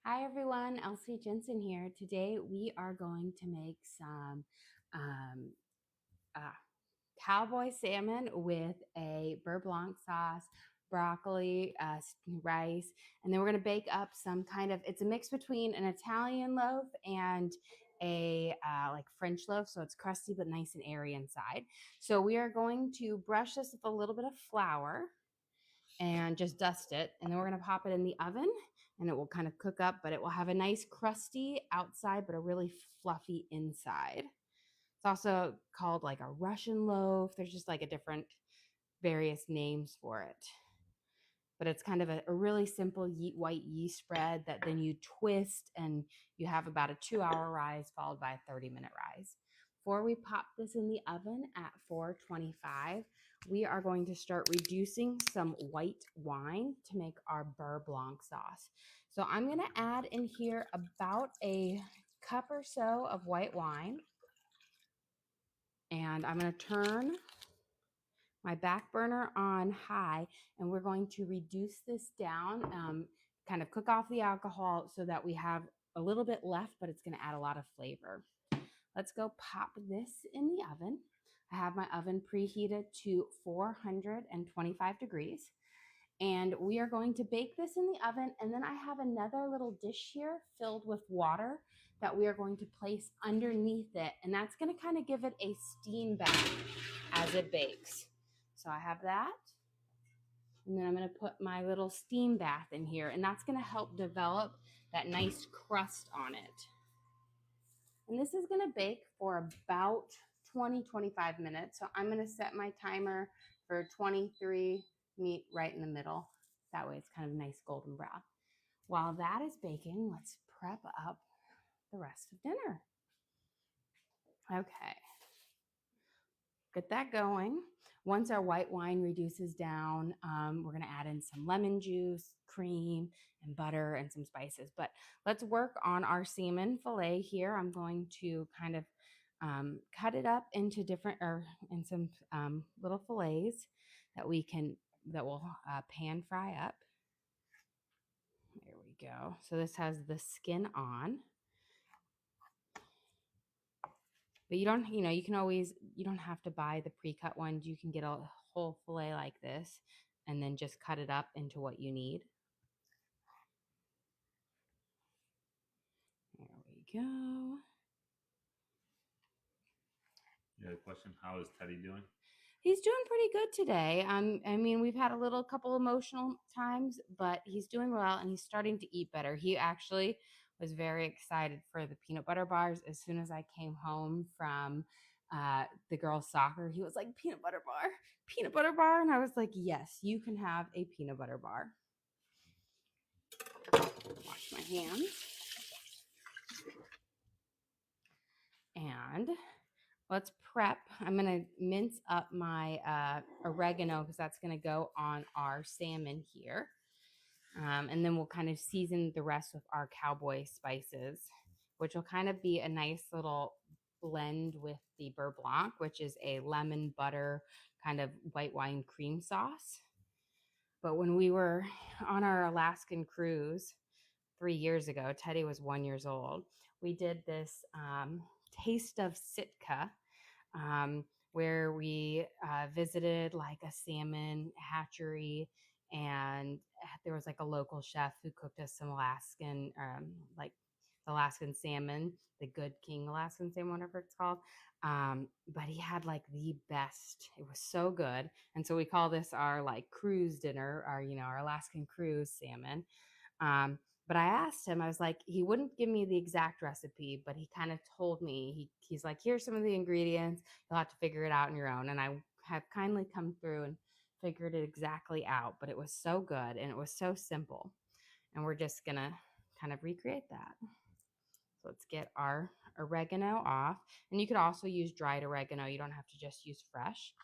Hi everyone, Elsie Jensen here. Today we are going to make some um, uh, cowboy salmon with a beurre blanc sauce, broccoli, rice, and then we're going to bake up some kind of, it's a mix between an Italian loaf and a like French loaf, so it's crusty but nice and airy inside. So we are going to brush this with a little bit of flour and just dust it. And then we're going to pop it in the oven and it will kind of cook up, but it will have a nice crusty outside, but a really fluffy inside. It's also called like a Russian loaf. There's just like a different various names for it. But it's kind of a really simple white yeast spread that then you twist and you have about a 2-hour rise followed by a 30-minute rise. Before we pop this in the oven at 425, we are going to start reducing some white wine to make our beurre blanc sauce. So I'm going to add in here about a cup or so of white wine. And I'm going to turn my back burner on high, and we're going to reduce this down, kind of cook off the alcohol so that we have a little bit left, but it's going to add a lot of flavor. Let's go pop this in the oven. I have my oven preheated to 425 degrees. And we are going to bake this in the oven. And then I have another little dish here filled with water that we are going to place underneath it. And that's going to kind of give it a steam bath as it bakes. So I have that. And then I'm going to put my little steam bath in here. And that's going to help develop that nice crust on it. And this is going to bake for about 20-25 minutes. So I'm going to set my timer for 23, meat right in the middle. That way it's kind of nice golden brown. While that is baking, let's prep up the rest of dinner. Okay. Get that going. Once our white wine reduces down, we're going to add in some lemon juice, cream, and butter and some spices. But let's work on our salmon fillet here. I'm going to kind of cut it up into different, or in some little fillets that will pan fry up. There we go. So this has the skin on. But you don't, you can always, you don't have to buy the pre-cut ones. You can get a whole fillet like this and then just cut it up into what you need. There we go. You had a question? How is Teddy doing? He's doing pretty good today. I mean, we've had a couple emotional times, but he's doing well and he's starting to eat better. He actually was very excited for the peanut butter bars. As soon as I came home from the girls' soccer, he was like, peanut butter bar, peanut butter bar. And I was like, yes, you can have a peanut butter bar. Wash my hands. And let's prep. I'm going to mince up my oregano because that's going to go on our salmon here. And then we'll kind of season the rest with our cowboy spices, which will kind of be a nice little blend with the Beurre Blanc, which is a lemon butter kind of white wine cream sauce. But when we were on our Alaskan cruise 3 years ago, Teddy was 1 year old, we did this taste of Sitka, where we visited like a salmon hatchery, and there was like a local chef who cooked us some Alaskan, like Alaskan salmon, the Good King Alaskan salmon, whatever it's called. But he had like the best. It was so good, and so we call this our like cruise dinner, our Alaskan cruise salmon. But I asked him, I was like, he wouldn't give me the exact recipe, but he kind of told me, he's like, here's some of the ingredients. You'll have to figure it out on your own. And I have kindly come through and figured it exactly out, but it was so good and it was so simple. And we're just going to kind of recreate that. So let's get our oregano off. And you could also use dried oregano. You don't have to just use fresh.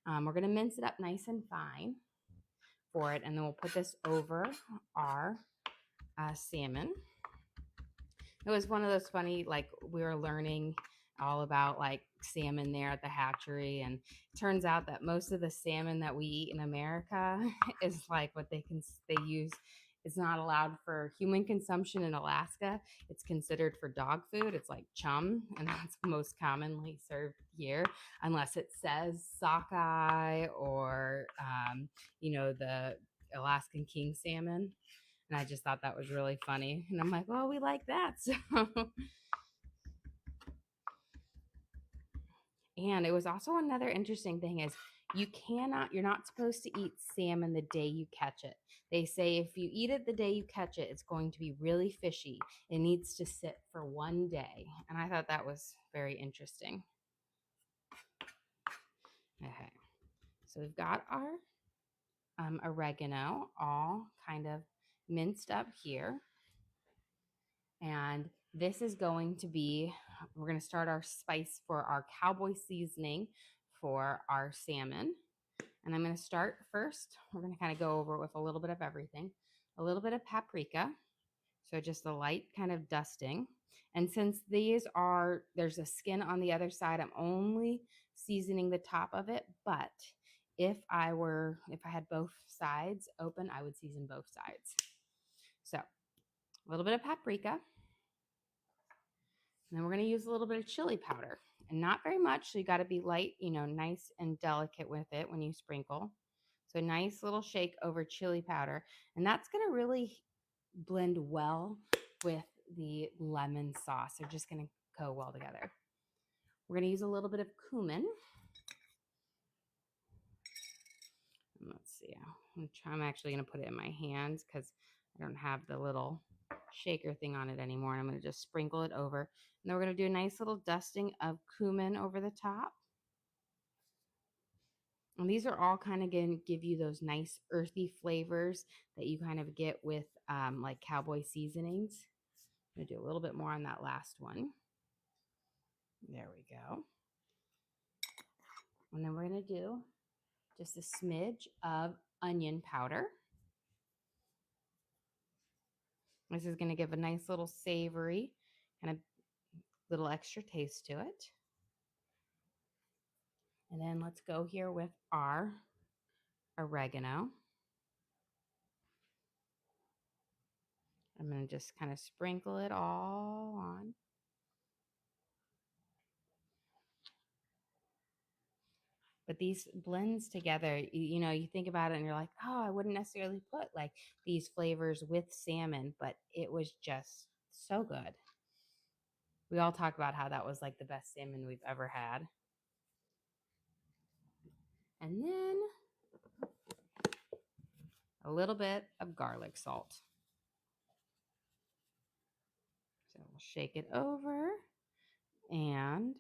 We're going to mince it up nice and fine for it. And then we'll put this over our salmon. It was one of those funny, like we were learning all about like salmon there at the hatchery, and it turns out that most of the salmon that we eat in America is like what they use. It's not allowed for human consumption in Alaska. It's considered for dog food. It's like chum, and that's most commonly served here, unless it says sockeye or, the Alaskan king salmon. And I just thought that was really funny. And I'm like, well, we like that. So, and it was also another interesting thing is you're not supposed to eat salmon the day you catch it. They say if you eat it the day you catch it, it's going to be really fishy. It needs to sit for one day. And I thought that was very interesting. Okay. So we've got our oregano all kind of minced up here. And this is going to be, we're going to start our spice for our cowboy seasoning for our salmon. And I'm going to start first. We're going to kind of go over it with a little bit of everything. A little bit of paprika. So just a light kind of dusting. And since there's a skin on the other side, I'm only seasoning the top of it. But if I had both sides open, I would season both sides. So a little bit of paprika. And then we're going to use a little bit of chili powder, and not very much. So you got to be light, nice and delicate with it when you sprinkle. So a nice little shake over chili powder. And that's going to really blend well with the lemon sauce. They're just going to go well together. We're going to use a little bit of cumin. Let's see. I'm actually going to put it in my hands because I don't have the little shaker thing on it anymore. And I'm going to just sprinkle it over. And then we're going to do a nice little dusting of cumin over the top. And these are all kind of going to give you those nice earthy flavors that you kind of get with like cowboy seasonings. I'm going to do a little bit more on that last one. There we go. And then we're going to do just a smidge of onion powder. This is going to give a nice little savory and a little extra taste to it. And then let's go here with our oregano. I'm going to just kind of sprinkle it all on. But these blends together, you think about it and you're like, oh, I wouldn't necessarily put like these flavors with salmon, but it was just so good. We all talk about how that was like the best salmon we've ever had. And then a little bit of garlic salt. So we'll shake it over. And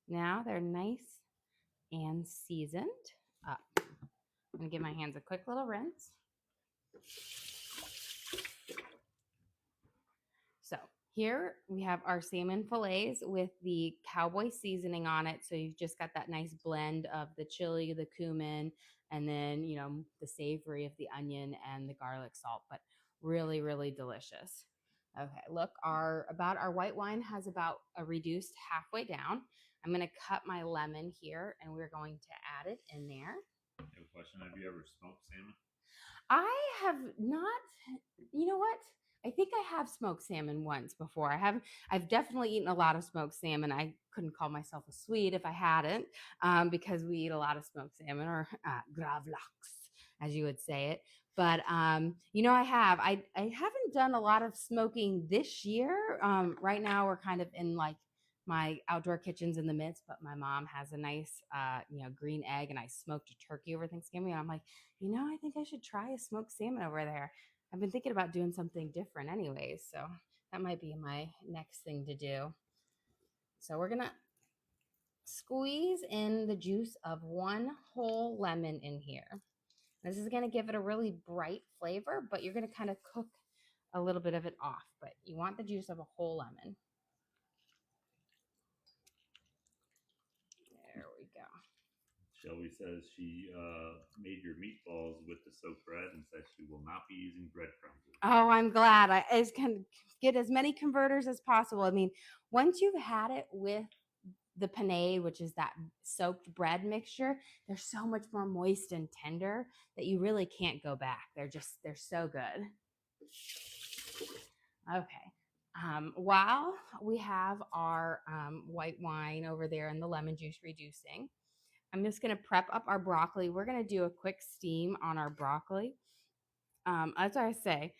now they're nice and seasoned up. I'm going to give my hands a quick little rinse. So here we have our salmon fillets with the cowboy seasoning on it. So you've just got that nice blend of the chili, the cumin, and then, the savory of the onion and the garlic salt, but really, really delicious. Okay, look, our white wine has about a reduced halfway down. I'm going to cut my lemon here, and we're going to add it in there. I have a question. Have you ever smoked salmon? I have not. You know what? I think I have smoked salmon once before. I've definitely eaten a lot of smoked salmon. I couldn't call myself a Swede if I hadn't, because we eat a lot of smoked salmon, or gravlax, as you would say it. But I have. I haven't done a lot of smoking this year. Right now, we're kind of in like my outdoor kitchen's in the midst, but my mom has a nice, green egg, and I smoked a turkey over Thanksgiving. And I'm like, I think I should try a smoked salmon over there. I've been thinking about doing something different anyways, so that might be my next thing to do. So we're going to squeeze in the juice of one whole lemon in here. This is going to give it a really bright flavor, but you're going to kind of cook a little bit of it off, but you want the juice of a whole lemon. There we go. Shelby says she made your meatballs with the soaked bread and says she will not be using breadcrumbs. Oh, I'm glad. I can get as many converters as possible. I mean, once you've had it with the panade, which is that soaked bread mixture, they're so much more moist and tender that you really can't go back. They're so good. Okay. While we have our white wine over there and the lemon juice reducing, I'm just going to prep up our broccoli. We're going to do a quick steam on our broccoli. As I say,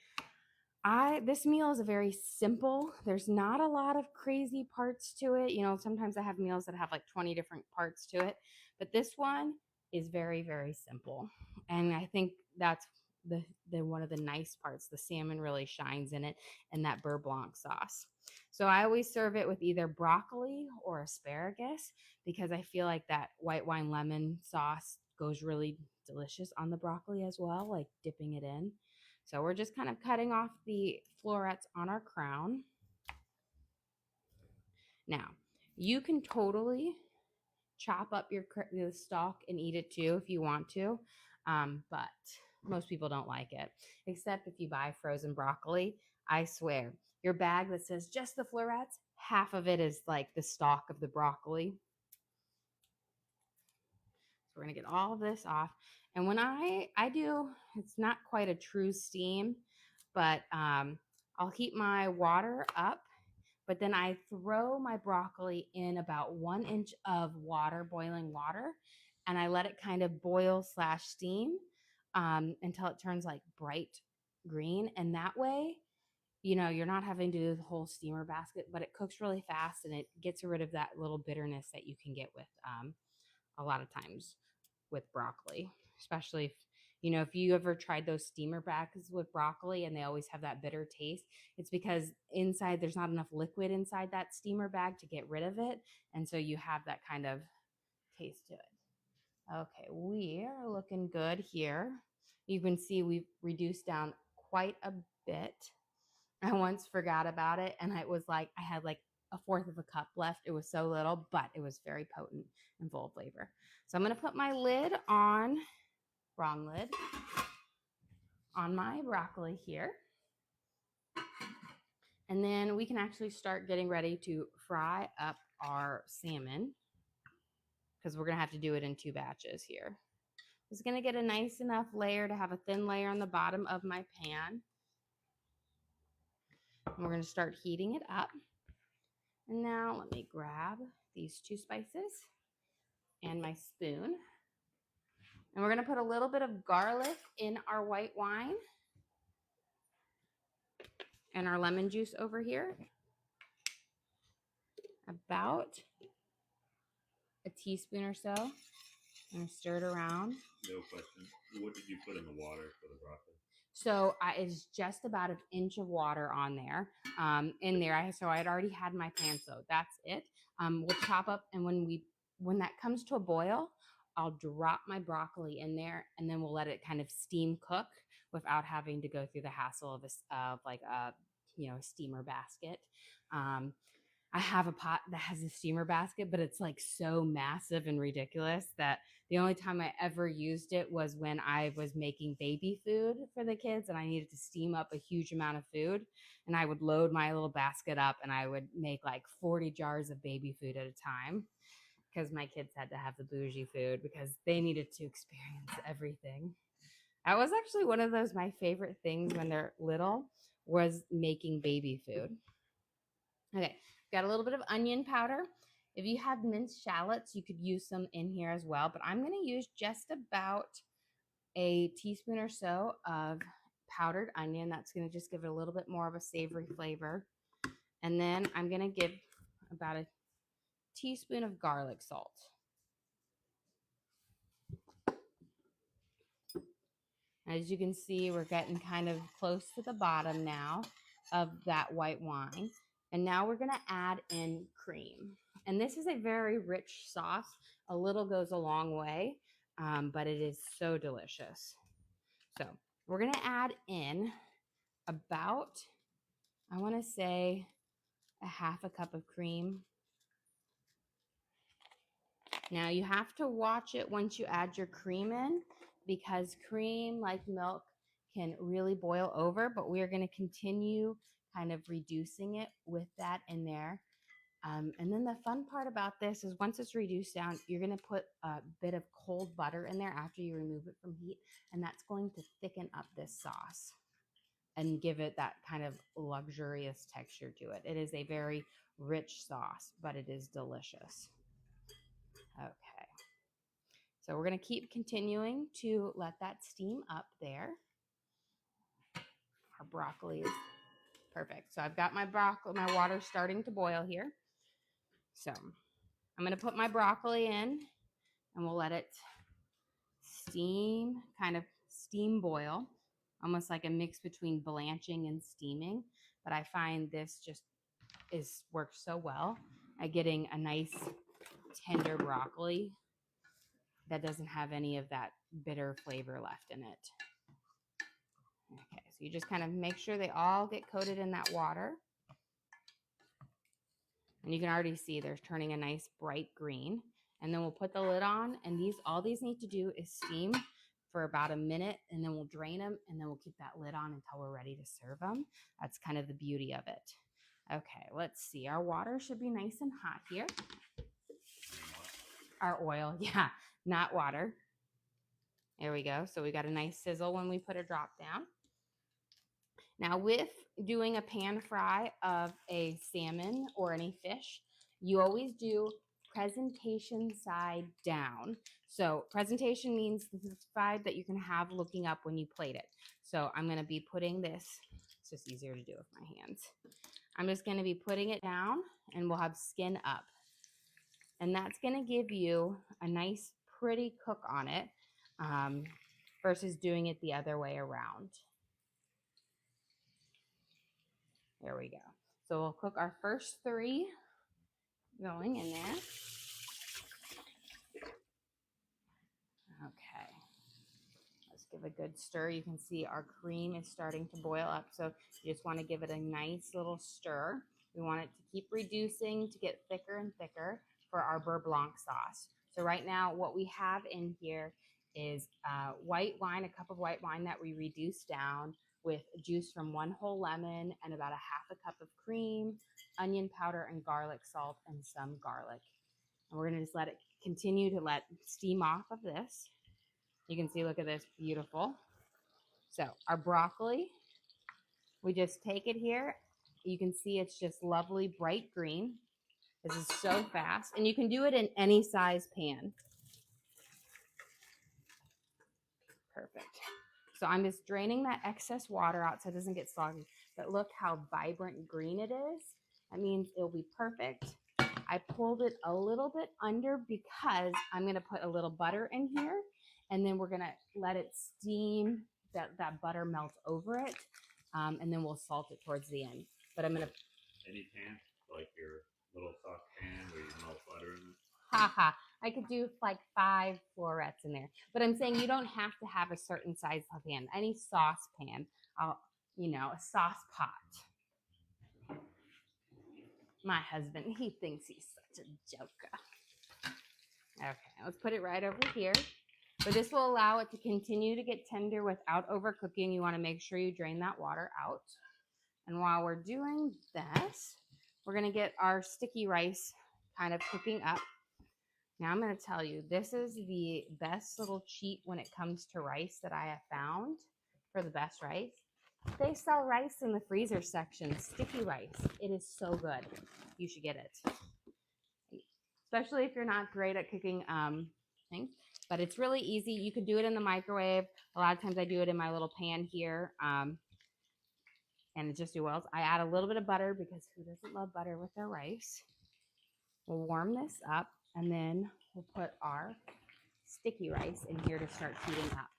this meal is a very simple. There's not a lot of crazy parts to it. You know, sometimes I have meals that have like 20 different parts to it, but this one is very, very simple. And I think that's the one of the nice parts. The salmon really shines in it, and that Beurre Blanc sauce. So I always serve it with either broccoli or asparagus because I feel like that white wine lemon sauce goes really delicious on the broccoli as well, like dipping it in. So we're just kind of cutting off the florets on our crown. Now, you can totally chop up the stalk and eat it too if you want to, but most people don't like it, except if you buy frozen broccoli. I swear, your bag that says just the florets, half of it is like the stalk of the broccoli. So we're gonna get all of this off. And when I do, it's not quite a true steam, but I'll heat my water up, but then I throw my broccoli in about 1 inch of water, boiling water, and I let it kind of boil slash steam until it turns like bright green. And that way, you know, you're not having to do the whole steamer basket, but it cooks really fast and it gets rid of that little bitterness that you can get with a lot of times with broccoli, especially if you know if you ever tried those steamer bags with broccoli and they always have that bitter taste. It's because inside there's not enough liquid inside that steamer bag to get rid of it, and so you have that kind of taste to it. Okay, we are looking good here. You can see we've reduced down quite a bit. I once forgot about it, and it was like I had like a fourth of a cup left. It was so little, but it was very potent and full of flavor. So I'm going to put my lid on, wrong lid, on my broccoli here. And then we can actually start getting ready to fry up our salmon because we're going to have to do it in 2 batches here. It's going to get a nice enough layer to have a thin layer on the bottom of my pan. And we're going to start heating it up. And now let me grab these 2 spices and my spoon. And we're going to put a little bit of garlic in our white wine and our lemon juice over here. About a teaspoon or so. I'm going to stir it around. No question. What did you put in the water for the broccoli? So it's just about an inch of water on there. In there, so I had already had my pan, so that's it. We'll chop up, and when that comes to a boil, I'll drop my broccoli in there, and then we'll let it kind of steam cook without having to go through the hassle of like a steamer basket. I have a pot that has a steamer basket, but it's like so massive and ridiculous that the only time I ever used it was when I was making baby food for the kids and I needed to steam up a huge amount of food. And I would load my little basket up and I would make like 40 jars of baby food at a time because my kids had to have the bougie food because they needed to experience everything. That was actually one of those my favorite things when they're little was making baby food. Okay, got a little bit of onion powder. If you have minced shallots, you could use some in here as well, but I'm going to use just about a teaspoon or so of powdered onion. That's going to just give it a little bit more of a savory flavor. And then I'm going to give about a teaspoon of garlic salt. As you can see, we're getting kind of close to the bottom now of that white wine. And now we're going to add in cream. And this is a very rich sauce. A little goes a long way, but it is so delicious. So we're going to add in about, I want to say, a half a cup of cream. Now you have to watch it once you add your cream in because cream, like milk, can really boil over, but we are going to continue kind of reducing it with that in there. And then the fun part about this is once it's reduced down, you're going to put a bit of cold butter in there after you remove it from heat, and that's going to thicken up this sauce. and give it that kind of luxurious texture to it. It is a very rich sauce, but it is delicious. Okay. So we're going to keep continuing to let that steam up there. Our broccoli is perfect. So I've got my water starting to boil here. So I'm going to put my broccoli in and we'll let it steam, kind of steam boil, almost like a mix between blanching and steaming. But I find this just works so well at getting a nice tender broccoli that doesn't have any of that bitter flavor left in it. Okay, so you just kind of make sure they all get coated in that water. And you can already see they're turning a nice bright green. And then we'll put the lid on, and all these need to do is steam for about a minute, and then we'll drain them, and then we'll keep that lid on until we're ready to serve them. That's kind of the beauty of it. Okay, let's see. Our water should be nice and hot here. Our oil, yeah, not water. There we go. So we got a nice sizzle when we put a drop down. Now, with doing a pan fry of a salmon or any fish, you always do presentation side down. So presentation means the side that you can have looking up when you plate it. So I'm going to be putting this, it's just easier to do with my hands. I'm just going to be putting it down, and we'll have skin up. And that's going to give you a nice, pretty cook on it versus doing it the other way around. There we go. So we'll cook our first 3 going in there. Okay. Let's give a good stir. You can see our cream is starting to boil up. So you just want to give it a nice little stir. We want it to keep reducing to get thicker and thicker for our Beurre Blanc sauce. So right now what we have in here is white wine, a cup of white wine that we reduced down with juice from 1 whole lemon and about a 1/2 cup of cream, onion powder and garlic salt, and some garlic. And we're going to just let it continue to let steam off of this. You can see, look at this, beautiful. So our broccoli, we just take it here. You can see it's just lovely bright green. This is so fast, and you can do it in any size pan. Perfect. So I'm just draining that excess water out so it doesn't get soggy. But look how vibrant green it is. That means it'll be perfect. I pulled it a little bit under because I'm going to put a little butter in here, and then we're going to let it steam, that butter melt over it, and then we'll salt it towards the end. But I'm going to... Any pan, like your little saucepan where you melt butter in it? Haha, I could do like 5 florets in there. But I'm saying you don't have to have a certain size pan. Any saucepan, a sauce pot. My husband, he thinks he's such a joker. Okay, let's put it right over here. But this will allow it to continue to get tender without overcooking. You want to make sure you drain that water out. And while we're doing this, we're going to get our sticky rice kind of cooking up. Now I'm going to tell you, this is the best little cheat when it comes to rice that I have found for the best rice. They sell rice in the freezer section, sticky rice. It is so good. You should get it. Especially if you're not great at cooking things. But it's really easy. You can do it in the microwave. A lot of times I do it in my little pan here. And it just do well. I add a little bit of butter because who doesn't love butter with their rice? We'll warm this up, and then we'll put our sticky rice in here to start heating up.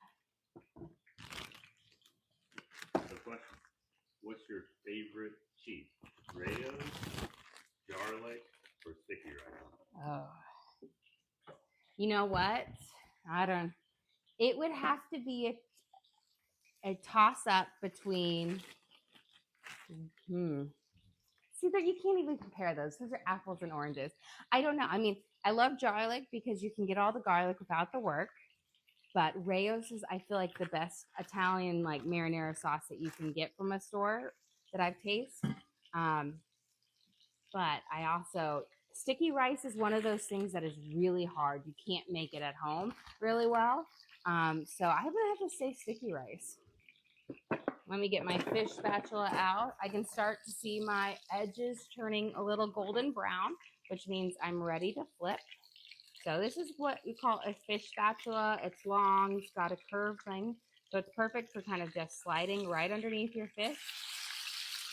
So question, what's your favorite cheese? Rayo's, garlic, or sticky rice? Oh. You know what? It would have to be a toss-up between... See, that you can't even compare those. Those are apples and oranges. I don't know. I mean, I love garlic because you can get all the garlic without the work. But Rayo's is, I feel like, the best Italian like marinara sauce that you can get from a store that I've tasted. But sticky rice is one of those things that is really hard. You can't make it at home really well. So I'm going to have to say sticky rice. Let me get my fish spatula out. I can start to see my edges turning a little golden brown, which means I'm ready to flip. So this is what we call a fish spatula. It's long, it's got a curved thing. So it's perfect for kind of just sliding right underneath your fish.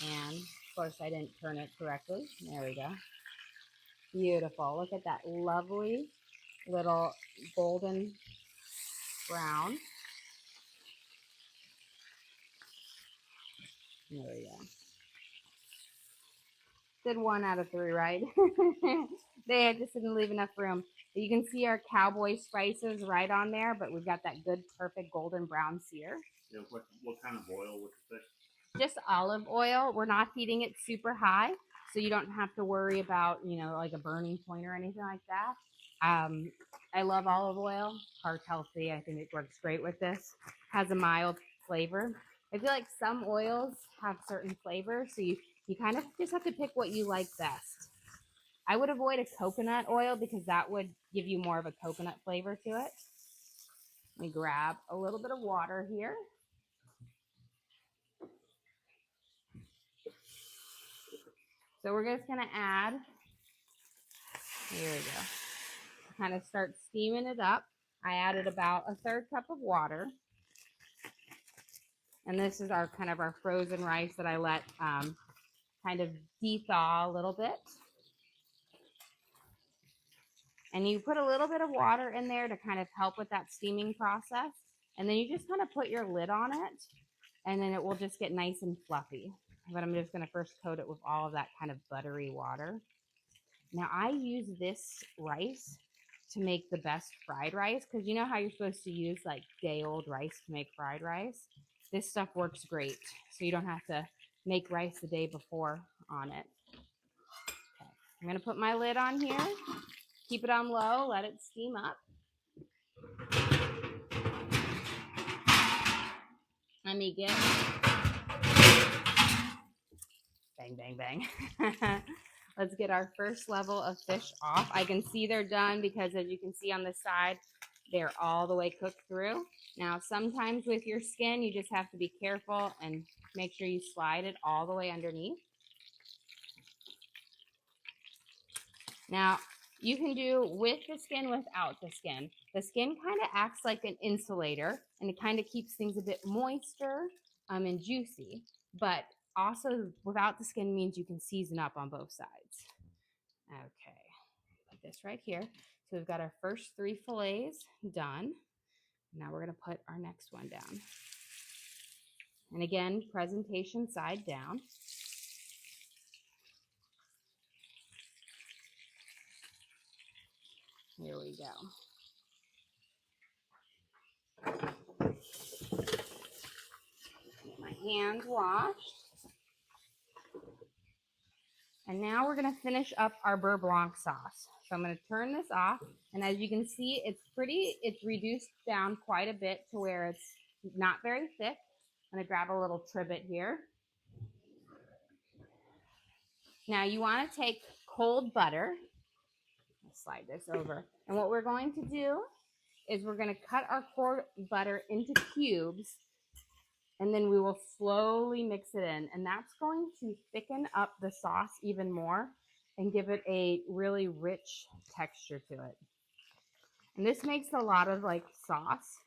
And of course I didn't turn it correctly. There we go. Beautiful. Look at that lovely little golden brown. There we go. Did 1 out of 3, right? They just didn't leave enough room. You can see our cowboy spices right on there, but we've got that good, perfect golden brown sear. Yeah, what kind of oil with the fish? Just olive oil. We're not heating it super high, so you don't have to worry about, like a burning point or anything like that. I love olive oil. Heart healthy. I think it works great with this. Has a mild flavor. I feel like some oils have certain flavors, so you kind of just have to pick what you like best. I would avoid a coconut oil because that would give you more of a coconut flavor to it. Let me grab a little bit of water here. So we're just going to add, here we go, kind of start steaming it up. I added about a 1/3 cup of water. And this is our kind of our frozen rice that I let kind of de-thaw a little bit. And you put a little bit of water in there to kind of help with that steaming process. And then you just kind of put your lid on it, and then it will just get nice and fluffy. But I'm just going to first coat it with all of that kind of buttery water. Now I use this rice to make the best fried rice, because you know how you're supposed to use like day-old rice to make fried rice? This stuff works great, so you don't have to make rice the day before on it. Okay. I'm going to put my lid on here. Keep it on low, let it steam up. Let me get, bang, bang, bang. Let's get our first level of fish off. I can see they're done because as you can see on the side, they're all the way cooked through. Now, sometimes with your skin, you just have to be careful and make sure you slide it all the way underneath. Now, you can do with the skin, without the skin. The skin kind of acts like an insulator, and it kind of keeps things a bit moister and juicy. But also, without the skin means you can season up on both sides. Okay, put this right here. So we've got our first 3 fillets done. Now we're going to put our next one down. And again, presentation side down. Here we go. Get my hands washed. And now we're going to finish up our Beurre Blanc sauce. So I'm going to turn this off. And as you can see, it's reduced down quite a bit to where it's not very thick. I'm going to grab a little trivet here. Now you want to take cold butter. Slide this over. And what we're going to do is we're going to cut our cold butter into cubes, and then we will slowly mix it in. And that's going to thicken up the sauce even more and give it a really rich texture to it. And this makes a lot of like sauce,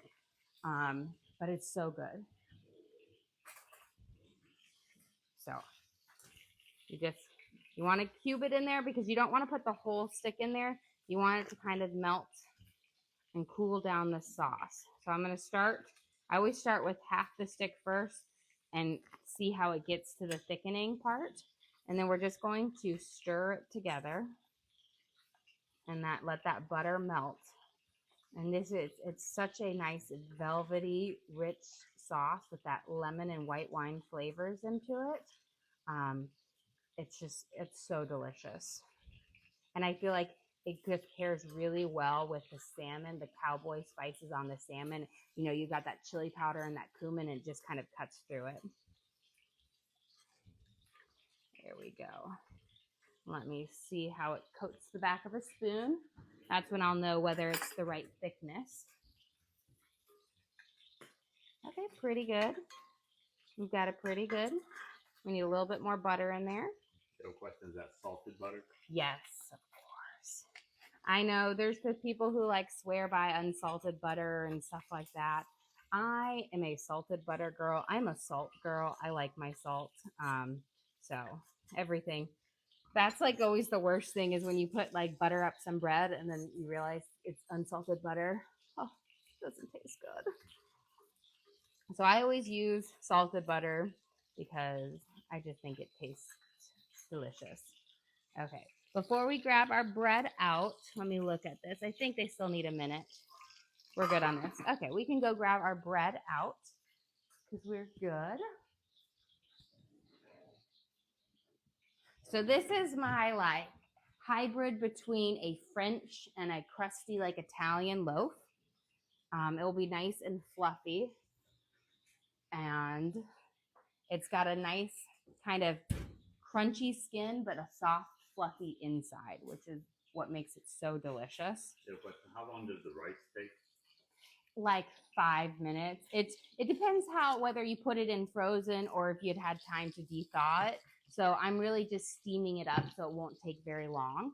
but it's so good. So you want to cube it in there because you don't want to put the whole stick in there. You want it to kind of melt and cool down the sauce. So I'm going to start, I always start with half the stick first and see how it gets to the thickening part. And then we're just going to stir it together and let that butter melt. And it's such a nice velvety, rich sauce with that lemon and white wine flavors into it. It's so delicious. And I feel like it just pairs really well with the salmon, the cowboy spices on the salmon. You know, you got that chili powder and that cumin, and it just kind of cuts through it. There we go. Let me see how it coats the back of a spoon. That's when I'll know whether it's the right thickness. Okay, pretty good. We've got it pretty good. We need a little bit more butter in there. No question, is that salted butter? Yes, of course. I know there's the people who like swear by unsalted butter and stuff like that. I am a salted butter girl. I'm a salt girl. I like my salt. So everything. That's like always the worst thing is when you put like butter up some bread and then you realize it's unsalted butter. Oh, it doesn't taste good. So I always use salted butter because I just think it tastes delicious. Okay, before we grab our bread out, let me look at this. I think they still need a minute. We're good on this. Okay, we can go grab our bread out because we're good. So this is my like hybrid between a French and a crusty like Italian loaf. It will be nice and fluffy. And it's got a nice kind of crunchy skin, but a soft, fluffy inside, which is what makes it so delicious. No question, how long does the rice take? Like 5 minutes. It depends how whether you put it in frozen or if you'd had time to de-thaw it. So I'm really just steaming it up so it won't take very long.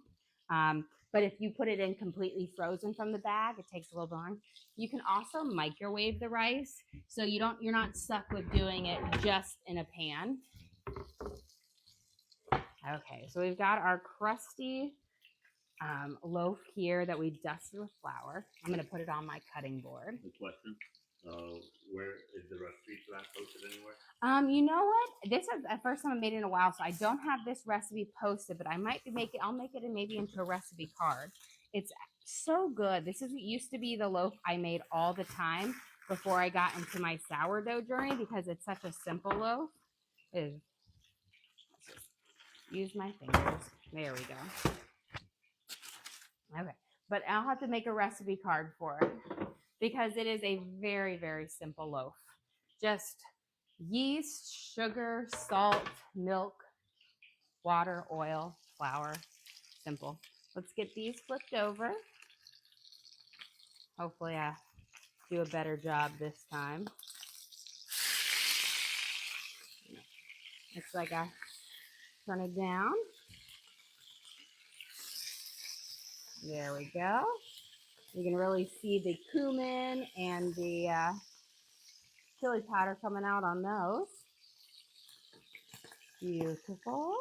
But if you put it in completely frozen from the bag, it takes a little long. You can also microwave the rice, so you're not stuck with doing it just in a pan. Okay, so we've got our crusty loaf here that we dusted with flour. I'm going to put it on my cutting board. No question. Where is the recipe for that posted anywhere? You know what? This is the first time I made it in a while, so I don't have this recipe posted, but I might make it. I'll make it maybe into a recipe card. It's so good. This is used to be the loaf I made all the time before I got into my sourdough journey because it's such a simple loaf. Let's just use my fingers. There we go. Okay, but I'll have to make a recipe card for it because it is a very, very simple loaf. Just yeast, sugar, salt, milk, water, oil, flour. Simple. Let's get these flipped over. Hopefully I do a better job this time. Looks like I turn it down. There we go. You can really see the cumin and the chili powder coming out on those. Beautiful.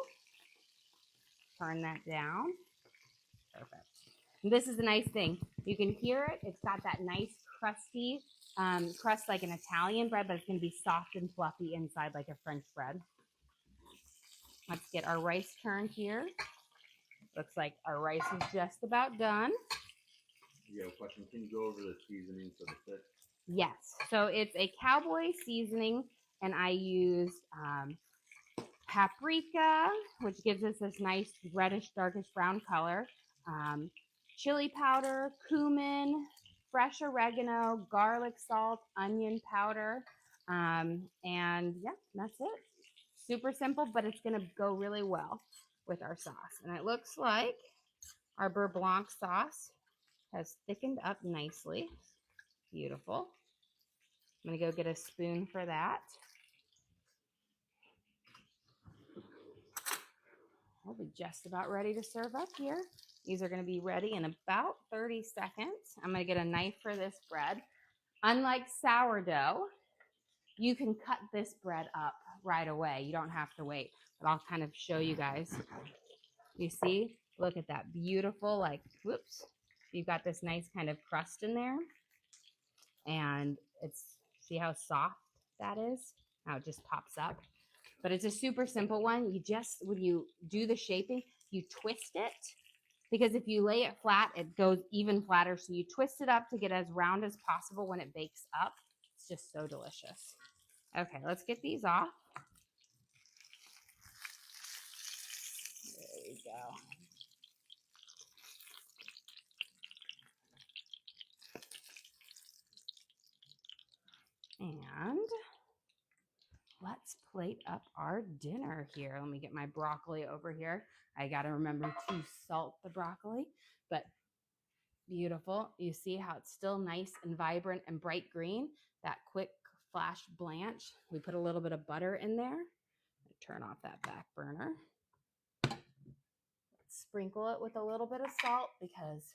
Turn that down. Perfect. And this is the nice thing. You can hear it. It's got that nice crusty crust like an Italian bread, but it's going to be soft and fluffy inside like a French bread. Let's get our rice turned here. Looks like our rice is just about done. Yeah, question. Can you go over the seasoning for the fish? Yes. So it's a cowboy seasoning, and I used paprika, which gives us this nice reddish, darkish brown color, chili powder, cumin, fresh oregano, garlic salt, onion powder, and yeah, that's it. Super simple, but it's going to go really well with our sauce. And it looks like our Beurre Blanc sauce has thickened up nicely. Beautiful. I'm going to go get a spoon for that. We'll be just about ready to serve up here. These are going to be ready in about 30 seconds. I'm going to get a knife for this bread. Unlike sourdough, you can cut this bread up right away. You don't have to wait, but I'll kind of show you guys. You see, look at that beautiful, like, whoops. You've got this nice kind of crust in there. And see how soft that is? How it just pops up. But it's a super simple one. When you do the shaping, you twist it. Because if you lay it flat, it goes even flatter. So you twist it up to get as round as possible when it bakes up. It's just so delicious. Okay, let's get these off. There we go. And let's plate up our dinner here. Let me get my broccoli over here. I got to remember to salt the broccoli, but beautiful. You see how it's still nice and vibrant and bright green? That quick flash blanch. We put a little bit of butter in there. Turn off that back burner. Sprinkle it with a little bit of salt because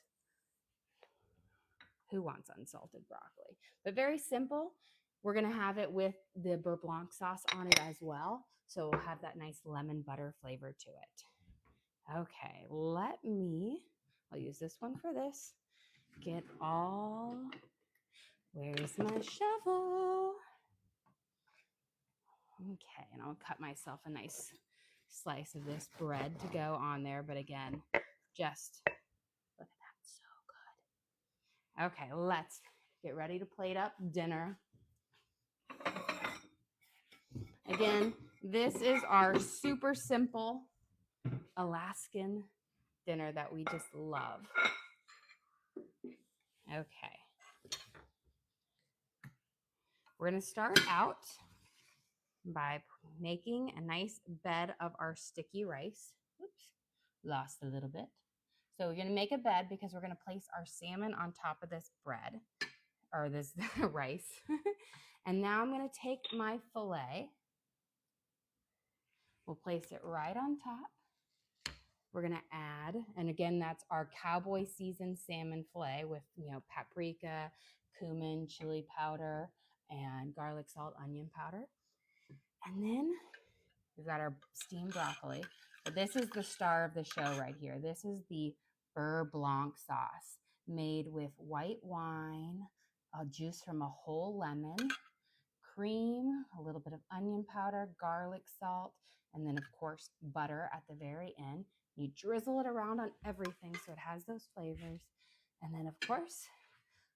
who wants unsalted broccoli? But very simple. We're going to have it with the Beurre Blanc sauce on it as well. So we'll have that nice lemon butter flavor to it. Okay, I'll use this one for this. Where's my shovel? Okay, and I'll cut myself a nice slice of this bread to go on there. But again, just look at that, so good. Okay, let's get ready to plate up dinner. Again, this is our super simple Alaskan dinner that we just love. Okay. We're going to start out by making a nice bed of our sticky rice. Oops, lost a little bit. So we're going to make a bed because we're going to place our salmon on top of this bread or this rice. And now I'm going to take my fillet. We'll place it right on top. We're going to add, and again, that's our cowboy seasoned salmon fillet with, paprika, cumin, chili powder, and garlic, salt, onion powder. And then we've got our steamed broccoli. But this is the star of the show right here. This is the Beurre Blanc sauce made with white wine, juice from a whole lemon, cream, a little bit of onion powder, garlic, salt, and then, of course, butter at the very end. You drizzle it around on everything so it has those flavors. And then, of course,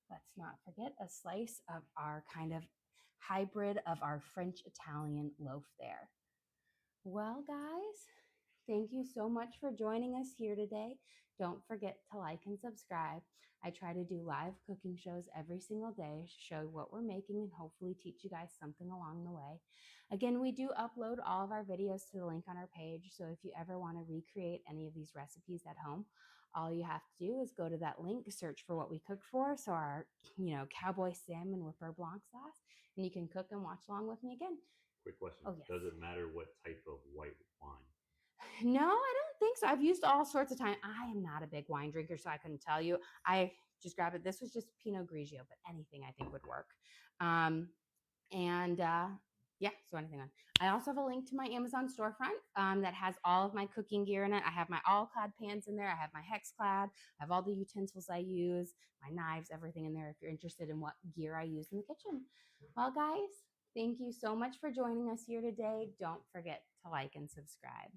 let's not forget a slice of our kind of hybrid of our French-Italian loaf there. Well, guys, thank you so much for joining us here today. Don't forget to like and subscribe. I try to do live cooking shows every single day to show what we're making and hopefully teach you guys something along the way. Again, we do upload all of our videos to the link on our page. So if you ever want to recreate any of these recipes at home, all you have to do is go to that link, search for what we cooked for. So our, cowboy salmon with Beurre Blanc sauce, and you can cook and watch along with me again. Quick question. Oh, yes. Does it matter what type of white wine? No, I don't think so. I've used all sorts of time. I am not a big wine drinker, so I couldn't tell you. I just grabbed it. This was just Pinot Grigio, but anything I think would work. So anything on. I also have a link to my Amazon storefront that has all of my cooking gear in it. I have my all-clad pans in there. I have my hex-clad. I have all the utensils I use, my knives, everything in there if you're interested in what gear I use in the kitchen. Well, guys, thank you so much for joining us here today. Don't forget to like and subscribe.